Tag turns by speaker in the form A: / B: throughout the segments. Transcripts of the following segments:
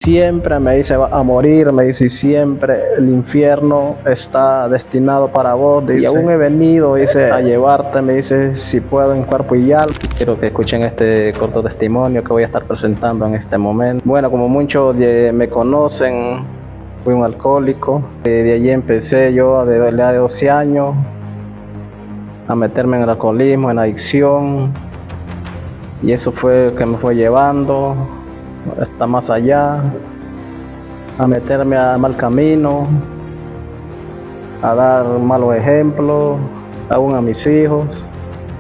A: Siempre me dice va a morir, me dice siempre el infierno está destinado para vos, dice, y aún he venido, dice, a llevarte, me dice si puedo en cuerpo y alma. Quiero que escuchen este corto testimonio que voy a estar presentando en este momento. Bueno, como muchos me conocen, fui un alcohólico. De allí empecé yo de la edad de 12 años a meterme en el alcoholismo, en adicción, y eso fue lo que me fue llevando hasta más allá, a meterme a mal camino, a dar malos ejemplos, aún a mis hijos,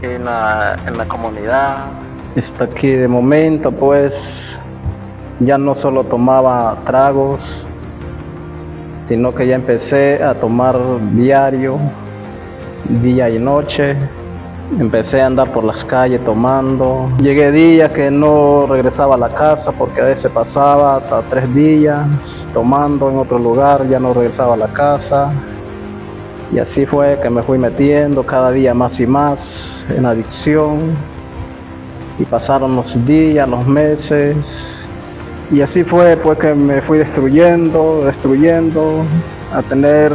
A: en la comunidad. Hasta aquí de momento pues ya no solo tomaba tragos, sino que ya empecé a tomar diario, día y noche. Empecé a andar por las calles tomando. Llegué días que no regresaba a la casa porque a veces pasaba hasta 3 días tomando en otro lugar, ya no regresaba a la casa. Y así fue que me fui metiendo cada día más y más en adicción. Y pasaron los días, los meses. Y así fue pues que me fui destruyendo, a tener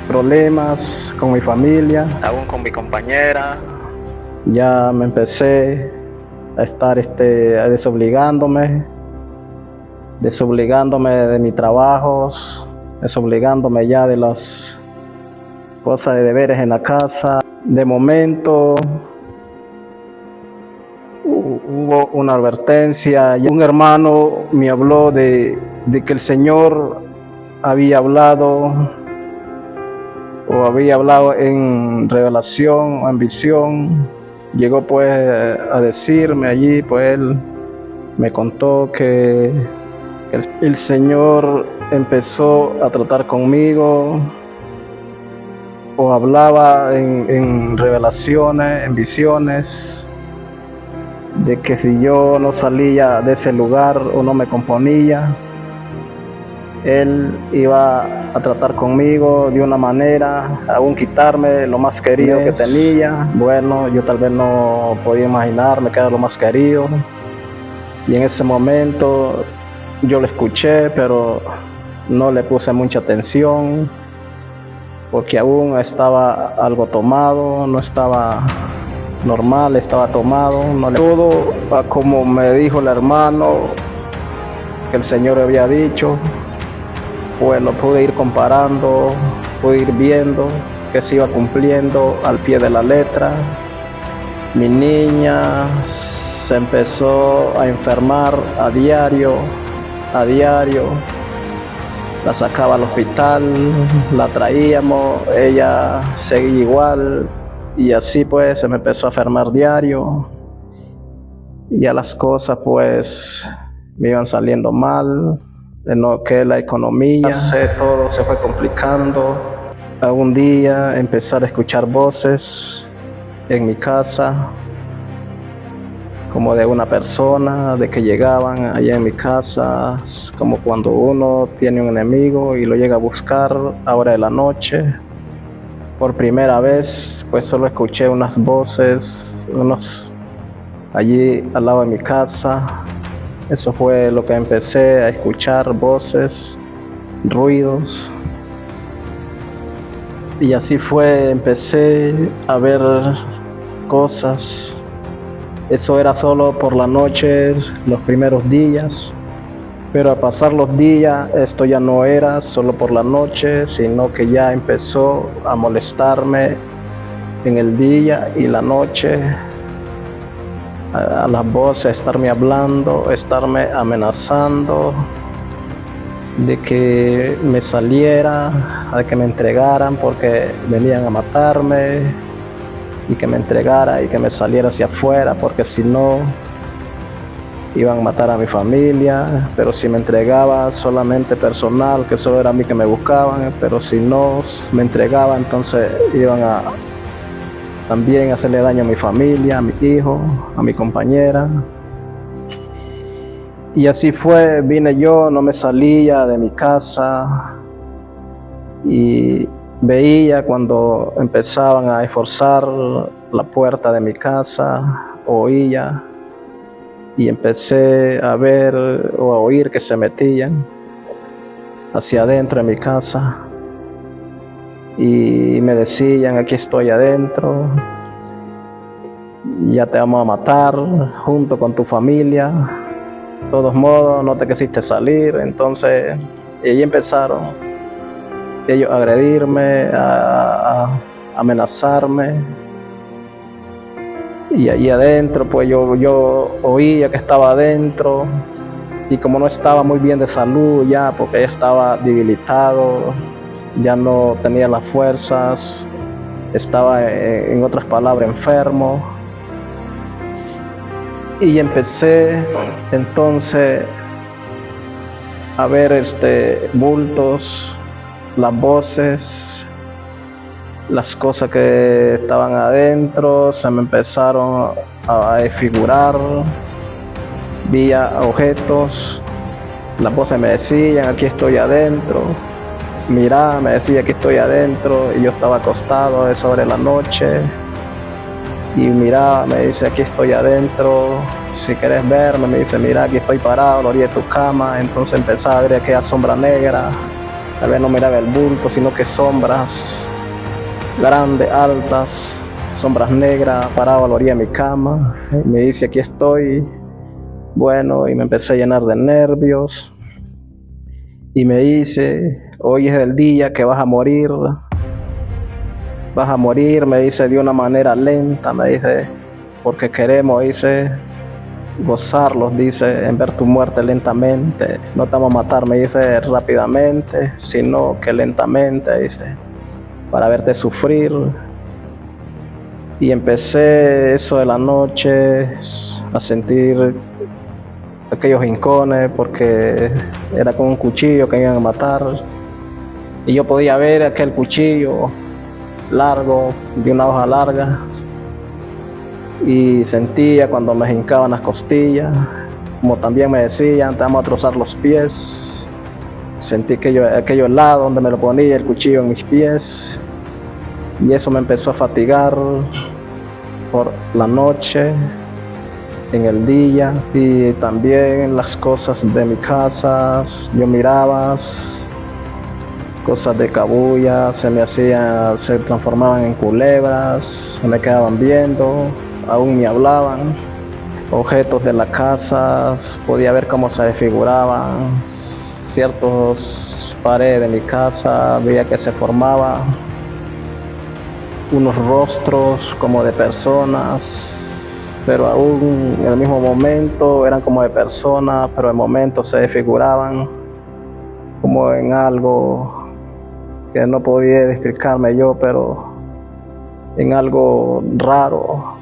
A: problemas con mi familia, aún con mi compañera. Ya me empecé a estar desobligándome de mis trabajos, desobligándome ya de las cosas de deberes en la casa. De momento hubo una advertencia. Un hermano me habló de que el Señor había hablado en revelación o en visión. Llegó pues a decirme allí, pues él me contó que el Señor empezó a tratar conmigo, o hablaba en revelaciones, en visiones, de que si yo no salía de ese lugar o no me componía, Él iba a tratar conmigo de una manera, aún quitarme lo más querido que tenía. Bueno, yo tal vez no podía imaginarme que era lo más querido. Y en ese momento yo lo escuché, pero no le puse mucha atención, porque aún estaba algo tomado, no estaba normal, estaba tomado. Todo como me dijo el hermano, que el Señor había dicho. Bueno, pude ir comparando, pude ir viendo que se iba cumpliendo al pie de la letra. Mi niña se empezó a enfermar a diario. La sacaba al hospital, la traíamos, ella seguía igual, y así pues se me empezó a enfermar diario. Y ya las cosas pues me iban saliendo mal. En lo que la economía, todo se fue complicando. Un día empezar a escuchar voces en mi casa, como de una persona, de que llegaban allá en mi casa, como cuando uno tiene un enemigo y lo llega a buscar a hora de la noche. Por primera vez, pues solo escuché unas voces, allí al lado de mi casa. Eso fue lo que empecé a escuchar, voces, ruidos. Y así fue, empecé a ver cosas. Eso era solo por la noche, los primeros días. Pero al pasar los días, esto ya no era solo por la noche, sino que ya empezó a molestarme en el día y la noche. A las voces, estarme hablando, estarme amenazando de que me saliera, de que me entregaran porque venían a matarme, y que me entregara y que me saliera hacia afuera porque si no iban a matar a mi familia. Pero si me entregaba solamente personal, que solo era a mí que me buscaban, pero si no me entregaba, entonces iban a también hacerle daño a mi familia, a mi hijo, a mi compañera. Y así fue, vine yo, no me salía de mi casa, y veía cuando empezaban a esforzar la puerta de mi casa, oía y empecé a ver o a oír que se metían hacia adentro de mi casa y me decían: aquí estoy adentro, ya te vamos a matar junto con tu familia, de todos modos no te quisiste salir. Entonces, y ahí empezaron ellos a agredirme, a amenazarme. Y allí adentro, pues yo oía que estaba adentro, y como no estaba muy bien de salud ya, porque ya estaba debilitado, ya no tenía las fuerzas, estaba, en otras palabras, enfermo. Y empecé entonces a ver bultos, las voces, las cosas que estaban adentro se me empezaron a desfigurar. Vi objetos, las voces me decían: aquí estoy adentro. Mirá, me decía: aquí estoy adentro, y yo estaba acostado, es sobre la noche. Y mirá, me dice: aquí estoy adentro, si querés verme, me dice: mira, aquí estoy parado a la orilla de tu cama. Entonces empezaba a ver aquella sombra negra. Tal vez no miraba el bulto, sino que sombras grandes, altas, sombras negras, parado a la orilla de mi cama. Y me dice: aquí estoy. Bueno, y me empecé a llenar de nervios. Y me dice: hoy es el día que vas a morir. Vas a morir, me dice, de una manera lenta, me dice, porque queremos, dice, gozarlos, dice, en ver tu muerte lentamente. No te vamos a matar, me dice, rápidamente, sino que lentamente, dice, para verte sufrir. Y empecé eso de la noche a sentir aquellos rincones, porque era con un cuchillo que iban a matar. Y yo podía ver aquel cuchillo largo, de una hoja larga, y sentía cuando me hincaban las costillas, como también me decían: te vamos a trozar los pies. Sentí aquello lado donde me lo ponía el cuchillo en mis pies, y eso me empezó a fatigar por la noche, en el día, y también las cosas de mi casa. Yo miraba cosas de cabuya, se transformaban en culebras, se me quedaban viendo, aún me hablaban. Objetos de la casa, podía ver cómo se desfiguraban ciertas paredes de mi casa, veía que se formaban unos rostros como de personas, pero aún en el mismo momento eran como de personas, pero en momentos se desfiguraban como en algo que no podía explicarme yo, pero en algo raro,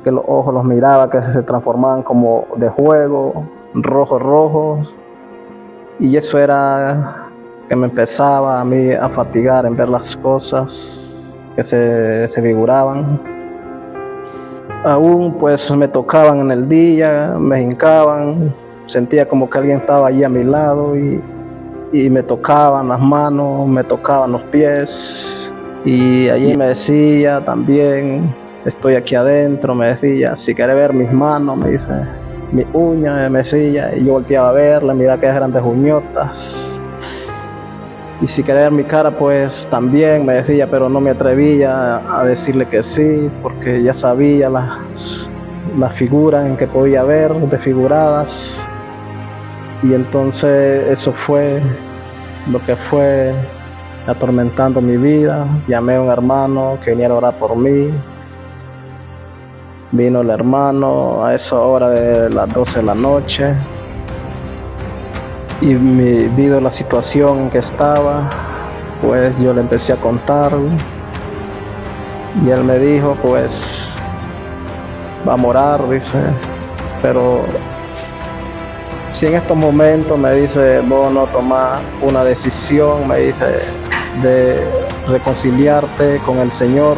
A: que los ojos los miraba, que se transformaban como de juego, rojos, y eso era que me empezaba a mí a fatigar en ver las cosas que se figuraban. Aún pues me tocaban en el día, me hincaban, sentía como que alguien estaba allí a mi lado, y me tocaban las manos, me tocaban los pies, y allí me decía también: estoy aquí adentro, me decía, si quieres ver mis manos, me dice, mis uñas, me decía, y yo volteaba a verla, mira aquellas grandes uñotas, y si quieres ver mi cara, pues también, me decía, pero no me atrevía a decirle que sí, porque ya sabía las figuras en que podía ver desfiguradas. Y entonces eso fue lo que fue atormentando mi vida. Llamé a un hermano que viniera a orar por mí. Vino el hermano a esa hora de las 12 de la noche, y me vio la situación en que estaba. Pues yo le empecé a contar, y él me dijo: pues va a morar, dice, pero si en estos momentos, me dice, vos no tomás una decisión, me dice, de reconciliarte con el Señor,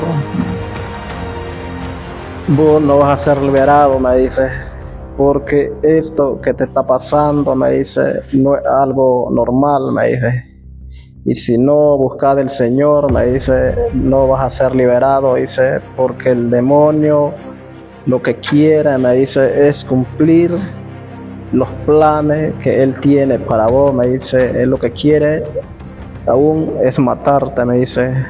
A: vos no vas a ser liberado, me dice, porque esto que te está pasando, me dice, no es algo normal, me dice, y si no buscas del Señor, me dice, no vas a ser liberado, dice, porque el demonio lo que quiere, me dice, es cumplir los planes que él tiene para vos, me dice, él lo que quiere aún es matarte, me dice.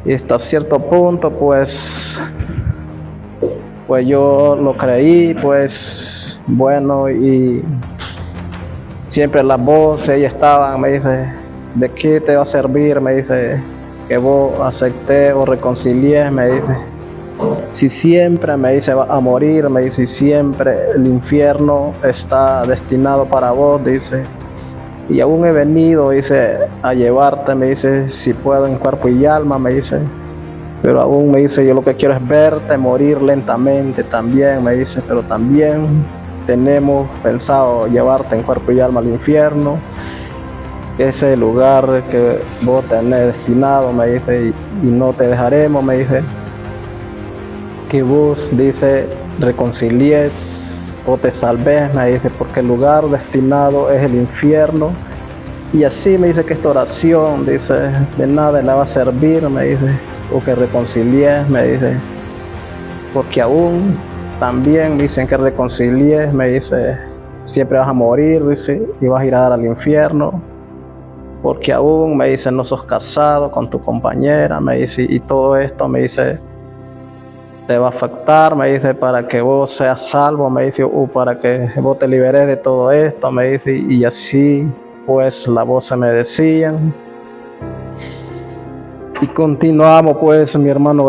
A: Y hasta cierto punto, pues yo lo creí, pues bueno, y siempre las voces ahí estaban, me dice, ¿de qué te va a servir? Me dice, que vos acepté o reconcilies, me dice. Si siempre, me dice, va a morir, me dice, siempre el infierno está destinado para vos, dice. Y aún he venido, dice, a llevarte, me dice, si puedo en cuerpo y alma, me dice. Pero aún me dice, yo lo que quiero es verte morir lentamente también, me dice, pero también tenemos pensado llevarte en cuerpo y alma al infierno, ese lugar que vos tenés destinado, me dice, y no te dejaremos, me dice, que vos, dice, reconcilies o te salves, me dice, porque el lugar destinado es el infierno. Y así me dice que esta oración, dice, de nada le va a servir, me dice, o que reconcilies, me dice, porque aún también dicen que reconcilies, me dice, siempre vas a morir, dice, y vas a ir a dar al infierno, porque aún, me dice, no sos casado con tu compañera, me dice, y todo esto, me dice, te va a afectar, me dice, para que vos seas salvo, me dice, o para que vos te liberes de todo esto, me dice, y así, pues, las voces me decían. Y continuamos, pues, mi hermano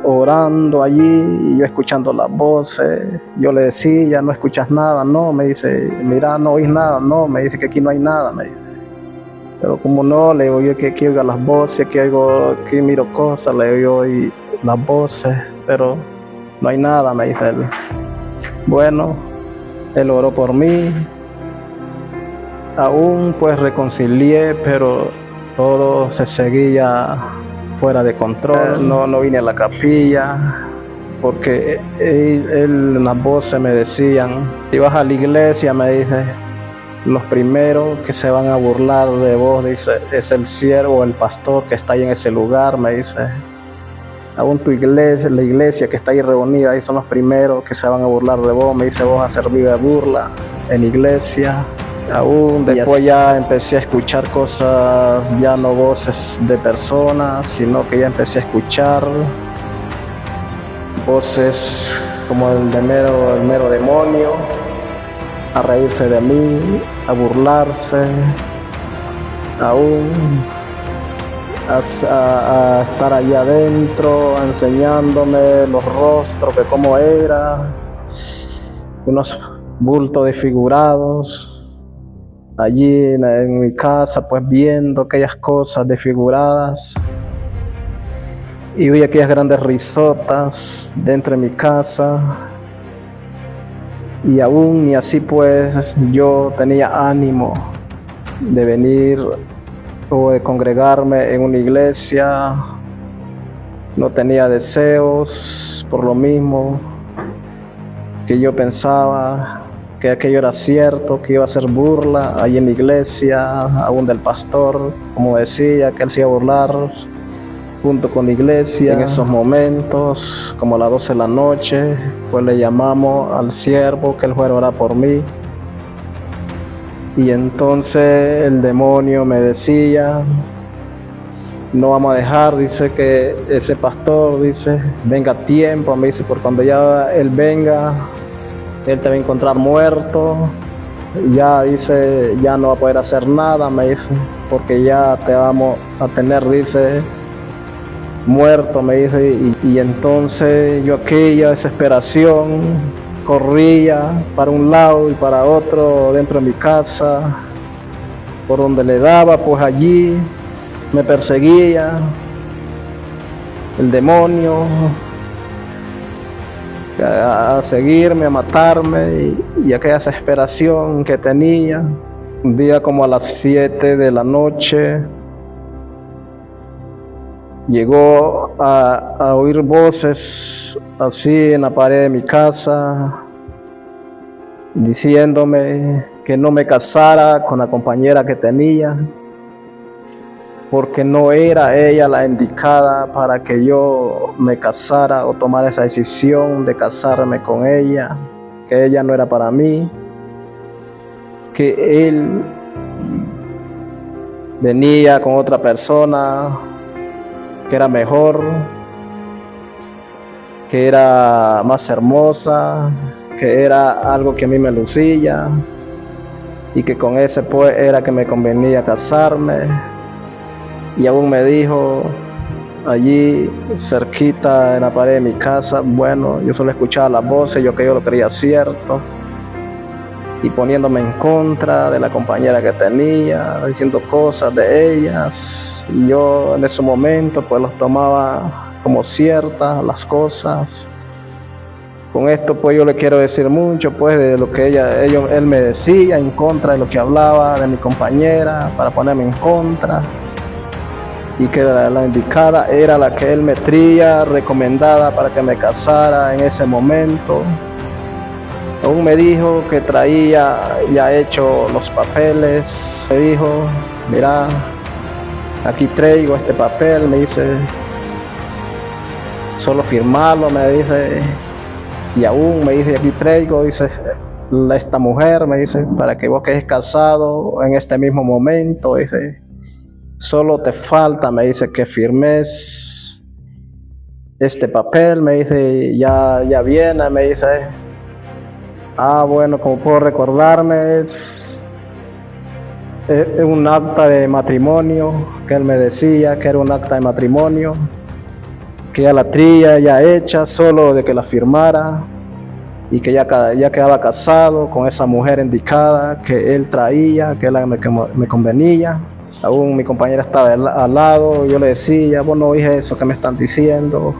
A: orando allí, y yo escuchando las voces. Yo le decía, no escuchas nada, no, me dice, mira, no oís nada, no, me dice que aquí no hay nada, me dice. Pero como no, le digo yo que aquí oigo las voces, que miro cosas, le digo yo las voces, pero no hay nada, me dice él. Bueno, él oró por mí, aún pues reconcilié, pero todo se seguía fuera de control. No vine a la capilla, porque las voces me decían, si vas a la iglesia, me dice, los primeros que se van a burlar de vos, dice, es el siervo, el pastor que está ahí en ese lugar, me dice. Aún tu iglesia, la iglesia que está ahí reunida, ahí son los primeros que se van a burlar de vos, me dice, vos a servir de burla en iglesia. Aún después ya empecé a escuchar cosas, ya no voces de personas, sino que ya empecé a escuchar voces como el mero demonio, a reírse de mí, a burlarse, aún a estar allá adentro, enseñándome los rostros de cómo era, unos bultos desfigurados, allí en mi casa, pues viendo aquellas cosas desfiguradas, y vi aquellas grandes risotas dentro de mi casa. Y aún y así, pues, yo tenía ánimo de venir o de congregarme en una iglesia. No tenía deseos, por lo mismo que yo pensaba que aquello era cierto, que iba a ser burla ahí en la iglesia, aún del pastor, como decía, que él se iba a burlar junto con la iglesia. En esos momentos, como a las 12 de la noche, pues le llamamos al siervo que él fuera a orar por mí. Y entonces el demonio me decía, no vamos a dejar, dice, que ese pastor, dice, venga a tiempo, me dice, por cuando ya él venga, él te va a encontrar muerto, ya, dice, ya no va a poder hacer nada, me dice, porque ya te vamos a tener, dice, muerto, me dice. Y entonces yo, aquella desesperación, corría para un lado y para otro dentro de mi casa, por donde le daba, pues allí me perseguía el demonio a seguirme, a matarme, y aquella desesperación que tenía. Un día como a las 7 de la noche llegó a oír voces así en la pared de mi casa, diciéndome que no me casara con la compañera que tenía, porque no era ella la indicada para que yo me casara o tomara esa decisión de casarme con ella, que ella no era para mí, que él venía con otra persona que era mejor, que era más hermosa, que era algo que a mí me lucía y que con ese pues era que me convenía casarme. Y aún me dijo allí cerquita en la pared de mi casa, bueno, yo solo escuchaba las voces, yo lo creía cierto, y poniéndome en contra de la compañera que tenía, diciendo cosas de ellas, y yo en ese momento pues los tomaba como ciertas las cosas. Con esto pues yo le quiero decir mucho pues de lo que él me decía en contra de lo que hablaba de mi compañera para ponerme en contra, y que la indicada era la que él me traía recomendada para que me casara en ese momento. Aún me dijo que traía ya hecho los papeles, me dijo, mira, aquí traigo este papel, me dice, solo firmarlo, me dice, y aún me dice, aquí traigo, dice, esta mujer, me dice, para que vos quedes casado en este mismo momento, dice, solo te falta, me dice, que firmes este papel, me dice, ya viene, me dice. Bueno, como puedo recordarme, es un acta de matrimonio, que él me decía que era un acta de matrimonio, que ya la traía ya hecha, solo de que la firmara, y que ya quedaba casado con esa mujer indicada que él traía, que era la que me convenía. Aún mi compañera estaba al lado, yo le decía, vos no oís eso que me están diciendo.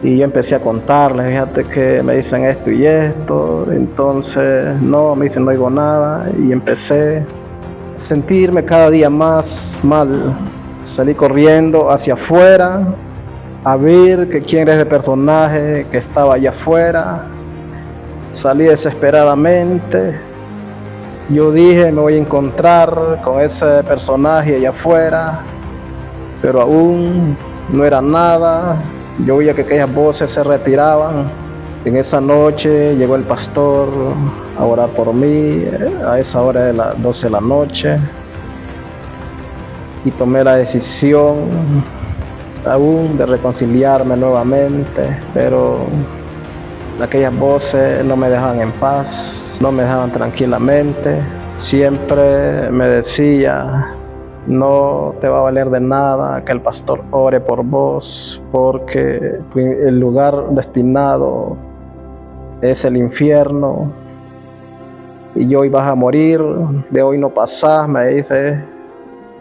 A: Y yo empecé a contarles, fíjate que me dicen esto y esto. Entonces, no, me dicen no oigo nada. Y empecé a sentirme cada día más mal. Salí corriendo hacia afuera a ver que quién era ese personaje que estaba allá afuera. Salí desesperadamente. Yo dije, me voy a encontrar con ese personaje allá afuera, pero aún no era nada. Yo oía que aquellas voces se retiraban. En esa noche llegó el pastor a orar por mí, a esa hora de las 12 de la noche, y tomé la decisión aún de reconciliarme nuevamente, pero aquellas voces no me dejaban en paz. No me dejaban tranquilamente, siempre me decía, no te va a valer de nada que el pastor ore por vos, porque el lugar destinado es el infierno, y hoy vas a morir, de hoy no pasás, me dice,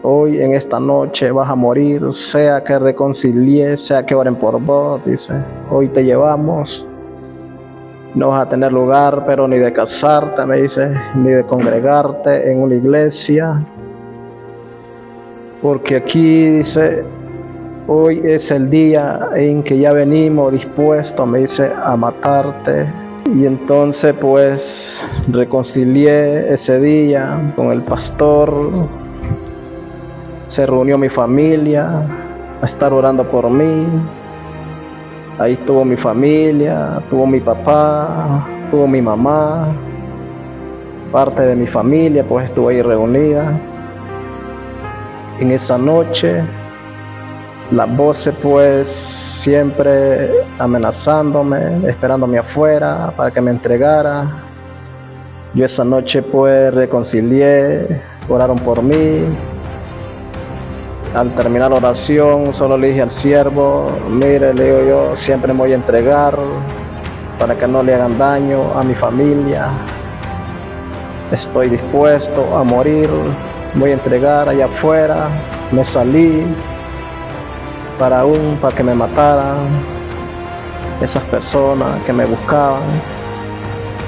A: hoy en esta noche vas a morir, sea que reconcilies, sea que oren por vos, dice, hoy te llevamos. No vas a tener lugar, pero ni de casarte, me dice, ni de congregarte en una iglesia. Porque aquí, dice, hoy es el día en que ya venimos dispuestos, me dice, a matarte. Y entonces, pues, reconcilié ese día con el pastor. Se reunió mi familia a estar orando por mí. Ahí estuvo mi familia, estuvo mi papá, estuvo mi mamá, parte de mi familia pues estuvo ahí reunida. En esa noche, las voces pues siempre amenazándome, esperándome afuera para que me entregara. Yo esa noche pues reconcilié, oraron por mí. Al terminar la oración, solo le dije al siervo, mire, le digo yo, siempre me voy a entregar para que no le hagan daño a mi familia. Estoy dispuesto a morir, voy a entregar allá afuera. Me salí para que me mataran esas personas que me buscaban.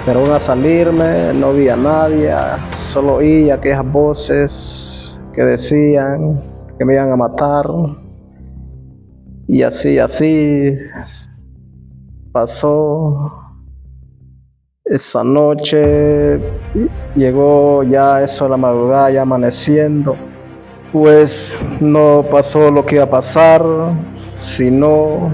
A: Pero aún a salirme no vi a nadie, solo oí aquellas voces que decían que me iban a matar, y así pasó. Esa noche llegó ya eso de la madrugada, ya amaneciendo, Pues no pasó lo que iba a pasar, sino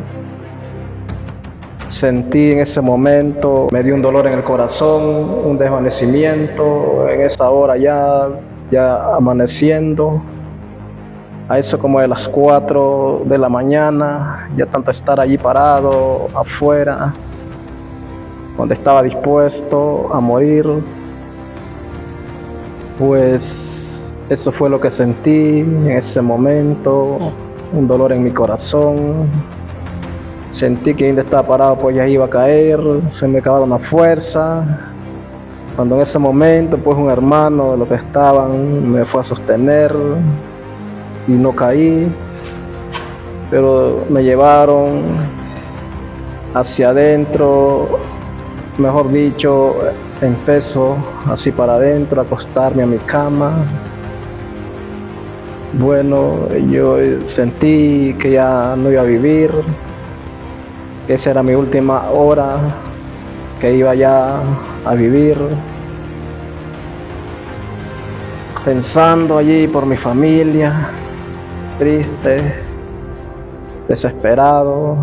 A: sentí en ese momento, me dio un dolor en el corazón, un desvanecimiento, en esa hora ya amaneciendo, a eso como de las 4 de la mañana, ya tanto estar allí parado afuera, donde estaba dispuesto a morir, pues eso fue lo que sentí en ese momento, un dolor en mi corazón. Sentí que donde estaba parado pues ya iba a caer, se me acabaron la fuerza. Cuando en ese momento pues un hermano de los que estaban me fue a sostener y no caí, pero me llevaron hacia adentro, mejor dicho, empezó así para adentro, a acostarme a mi cama. Bueno, yo sentí que ya no iba a vivir, que esa era mi última hora, que iba ya a vivir. Pensando allí por mi familia, triste, desesperado,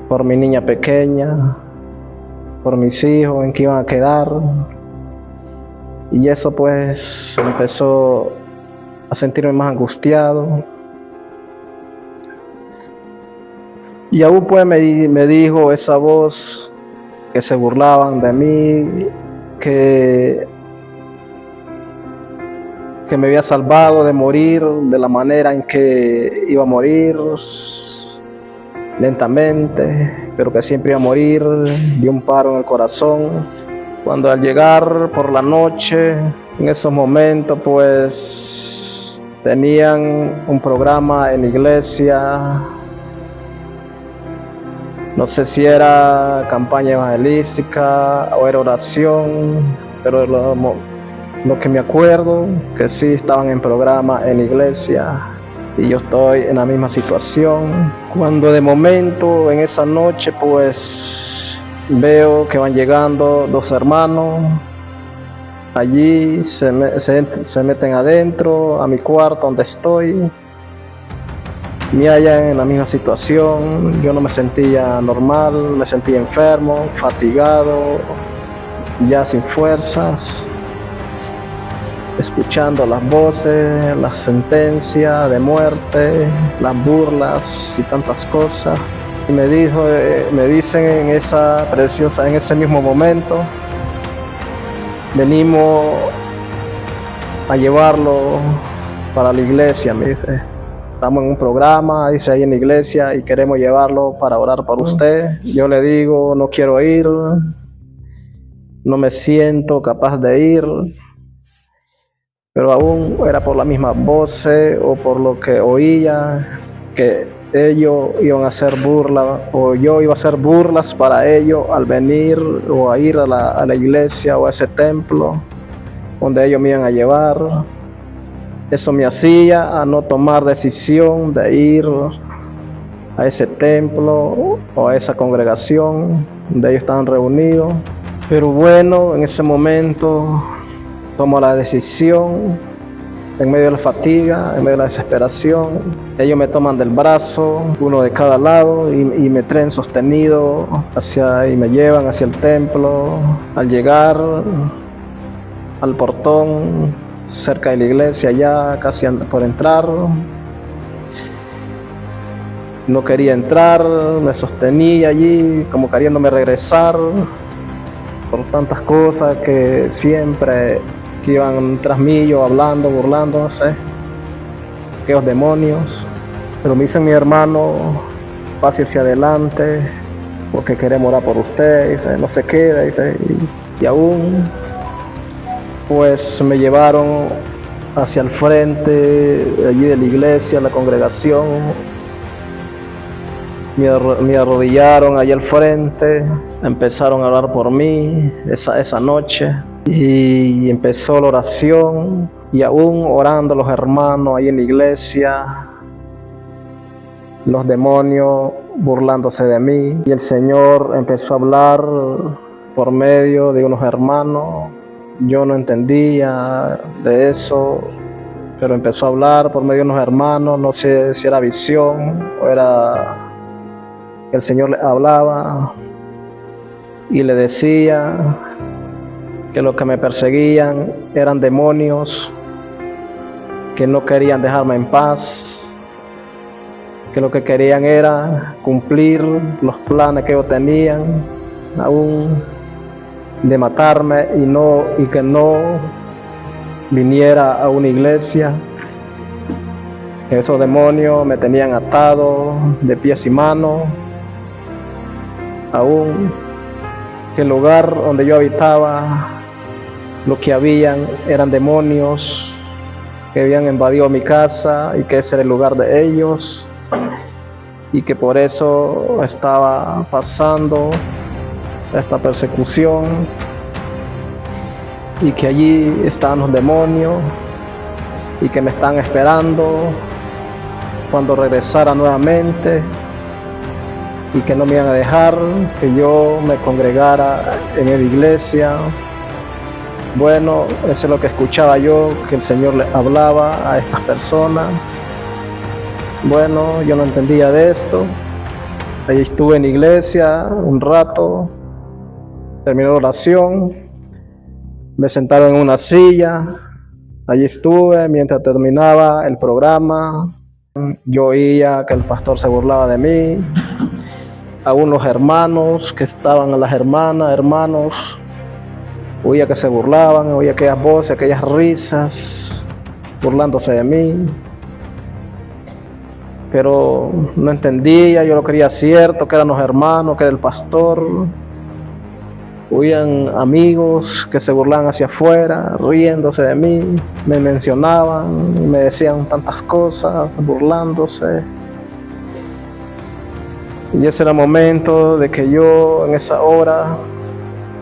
A: por mi niña pequeña, por mis hijos en que iban a quedar. Y eso pues empezó a sentirme más angustiado. Y aún pues me dijo esa voz que se burlaban de mí, que me había salvado de morir de la manera en que iba a morir, lentamente, pero que siempre iba a morir de un paro en el corazón. Cuando al llegar por la noche, en esos momentos pues tenían un programa en la iglesia, no sé si era campaña evangelística o era oración, pero lo que me acuerdo que sí estaban en programa en la iglesia y yo estoy en la misma situación. Cuando de momento en esa noche pues veo que van llegando dos hermanos, allí se meten adentro a mi cuarto donde estoy. Me hallan en la misma situación, yo no me sentía normal, me sentía enfermo, fatigado, ya sin fuerzas, escuchando las voces, las sentencias de muerte, las burlas y tantas cosas. Y me dicen en en ese mismo momento, venimos a llevarlo para la iglesia, me dice. Estamos en un programa, dice ahí en la iglesia, y queremos llevarlo para orar por usted. Yo le digo, no quiero ir, no me siento capaz de ir, pero aún era por las mismas voces o por lo que oía, que ellos iban a hacer burlas, o yo iba a hacer burlas para ellos al venir o a ir a la iglesia o a ese templo donde ellos me iban a llevar. Eso me hacía a no tomar decisión de ir a ese templo o a esa congregación donde ellos estaban reunidos. Pero bueno, en ese momento tomo la decisión, en medio de la fatiga, en medio de la desesperación. Ellos me toman del brazo, uno de cada lado, y me traen sostenido y me llevan hacia el templo. Al llegar al portón, cerca de la iglesia, ya casi por entrar, no quería entrar, me sostenía allí como queriéndome regresar por tantas cosas que siempre que iban tras mí, yo hablando, burlando, no sé, aquellos demonios. Pero me dice mi hermano, pase hacia adelante porque queremos orar por usted, dice, no se quede, dice, y aún pues me llevaron hacia el frente allí de la iglesia, la congregación. Me arrodillaron allí al frente, empezaron a orar por mí esa noche, y empezó la oración, y aún orando los hermanos ahí en la iglesia, los demonios burlándose de mí, y el Señor empezó a hablar por medio de unos hermanos. Yo no entendía de eso, pero empezó a hablar por medio de unos hermanos, no sé si era visión o era que el Señor le hablaba y le decía que los que me perseguían eran demonios, que no querían dejarme en paz, que lo que querían era cumplir los planes que ellos tenían aún de matarme y que no viniera a una iglesia, que esos demonios me tenían atado de pies y manos, aún que el lugar donde yo habitaba, lo que habían eran demonios que habían invadido mi casa y que ese era el lugar de ellos y que por eso estaba pasando esta persecución y que allí estaban los demonios y que me están esperando cuando regresara nuevamente y que no me iban a dejar que yo me congregara en la iglesia. Bueno, eso es lo que escuchaba yo, que el Señor le hablaba a estas personas. Bueno, yo no entendía de esto. Ahí estuve en la iglesia un rato, terminó la oración, me sentaron en una silla, allí estuve mientras terminaba el programa. Yo oía que el pastor se burlaba de mí, a unos hermanos que estaban, a las hermanos, oía que se burlaban, oía aquellas voces, aquellas risas, burlándose de mí. Pero no entendía, yo lo creía cierto, que eran los hermanos, que era el pastor. Oían amigos que se burlaban hacia afuera, riéndose de mí, me mencionaban, me decían tantas cosas, burlándose. Y ese era el momento de que yo en esa hora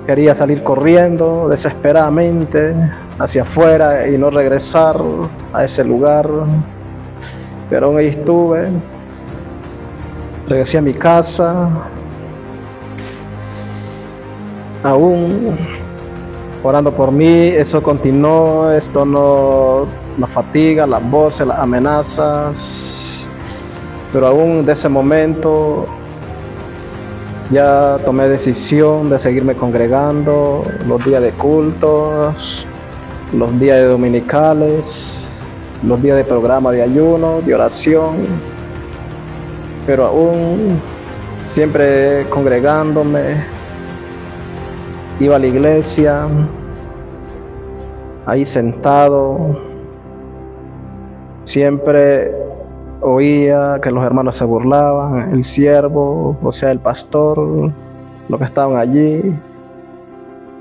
A: quería salir corriendo desesperadamente hacia afuera y no regresar a ese lugar. Pero aún ahí estuve, regresé a mi casa, aún orando por mí. Eso continuó, esto no, la fatiga, las voces, las amenazas, pero aún de ese momento ya tomé decisión de seguirme congregando los días de cultos, los días de dominicales, los días de programa de ayuno, de oración, pero aún siempre congregándome. Iba a la iglesia, ahí sentado, siempre oía que los hermanos se burlaban, el siervo, o sea, el pastor, los que estaban allí.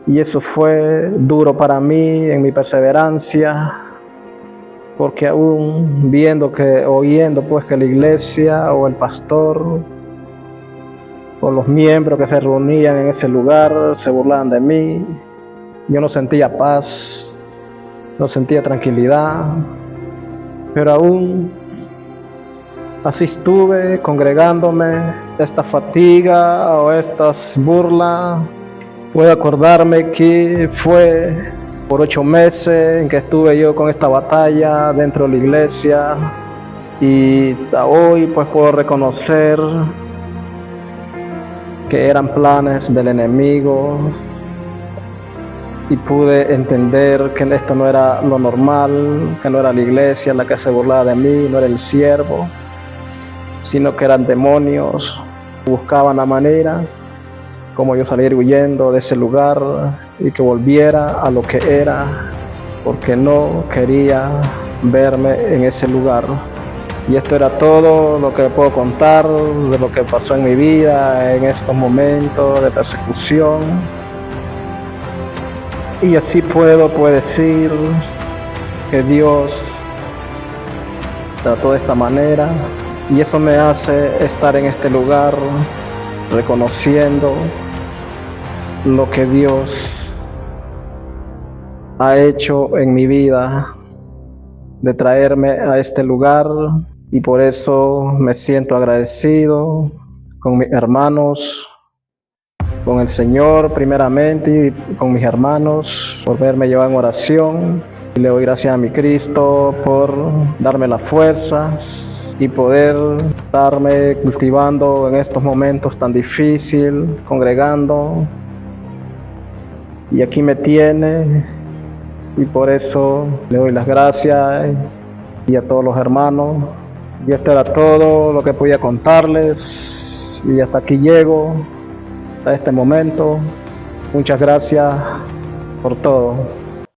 A: Y eso fue duro para mí en mi perseverancia, porque aún oyendo pues que la iglesia o el pastor o los miembros que se reunían en ese lugar se burlaban de mí, yo no sentía paz, no sentía tranquilidad, pero aún así estuve congregándome. Esta fatiga o estas burlas, puedo acordarme que fue por 8 meses en que estuve yo con esta batalla dentro de la iglesia, y hasta hoy pues puedo reconocer que eran planes del enemigo y pude entender que esto no era lo normal, que no era la iglesia la que se burlaba de mí, no era el siervo, sino que eran demonios. Buscaban la manera como yo salir huyendo de ese lugar y que volviera a lo que era, porque no quería verme en ese lugar. Y esto era todo lo que puedo contar de lo que pasó en mi vida en estos momentos de persecución. Y así puedo decir que Dios trató de esta manera, y eso me hace estar en este lugar reconociendo lo que Dios ha hecho en mi vida, de traerme a este lugar, y por eso me siento agradecido con mis hermanos, con el Señor primeramente y con mis hermanos por verme llevar en oración Y le doy gracias a mi Cristo por darme las fuerzas y poder estarme cultivando en estos momentos tan difíciles, congregando. Y aquí me tiene, y por eso le doy las gracias y a todos los hermanos. Y esto era todo lo que podía contarles, y hasta aquí llego, hasta este momento. Muchas gracias por todo.